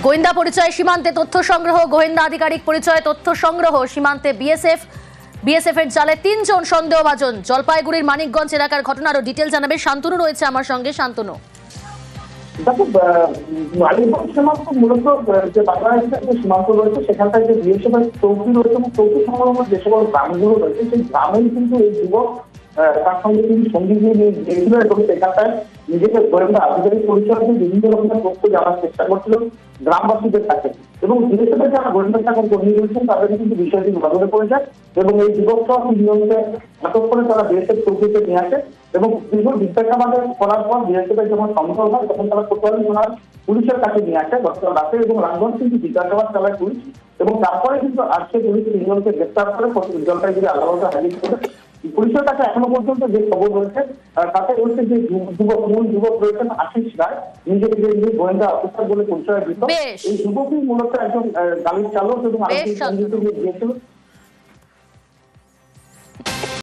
গোয়েন্দা পরিচয় সীমান্তে তথ্য সংগ্রহ, গোয়েন্দা আধিকারিক পরিচয় তথ্য সংগ্রহ সীমান্তে বিএসএফ এর জালে 3 জন সন্দেহভাজন। জলপাইগুড়ির মানিকগঞ্জ এলাকার ঘটনারও ডিটেল জানাবে শান্তনু, রয়েছে আমার সঙ্গে। শান্তনু, মানিকগঞ্জ সীমান্ত মূলত যে বাংলাদেশের যে সীমান্ত রয়েছে সেখানটায় যে বিএসএফ এর চৌকি রয়েছে এবং চৌকি সংলগ্ন যে সকল গ্রামগুলো রয়েছে সেই গ্রামেই কিন্তু এই যুবক তার সঙ্গে তিনি সঙ্গী নিয়ে গিয়েছিল এবং সেখানটায় নিজেকে গোয়েন্দা আধিকারিক পরিচয় দিয়ে বিভিন্ন রকমের তথ্য জানার চেষ্টা করছিল গ্রামবাসীদের কাছে। এবং বিএসএফের যারা গোয়েন্দা শাখার কর্মী রয়েছেন তাদের কিন্তু বিষয়টি নজরে পড়ে যায় এবং এই যুবক সহ 3 জনকে আটক করে তারা বিএসএফ চৌকিতে নিয়ে আসে এবং দীর্ঘ জিজ্ঞাসাবাদ করার পর বিএসএফ এর যখন সম্ভব হয় তখন তারা কোতোয়ালি থানার পুলিশের কাছে নিয়ে আসে গতকাল রাতে এবং রামগঞ্জ কিন্তু জিজ্ঞাসাবাদ চালায় পুলিশ এবং তারপরে কিন্তু আজকে পুলিশ 3 জনকে গ্রেপ্তার করে জলপাইগুড়ি আদালতে হাজির করে। পুলিশের কাছে এখনো পর্যন্ত যে খবর রয়েছে তাতে বলছে যে মূল যুবক রয়েছেন আশিস রায়, নিজেকে গোয়েন্দা অফিসার বলে পরিচয় দিত। এই যুবকই মূলত একজন গাড়ির চালক এবং আরেকজন সঙ্গীকে গিয়েছিল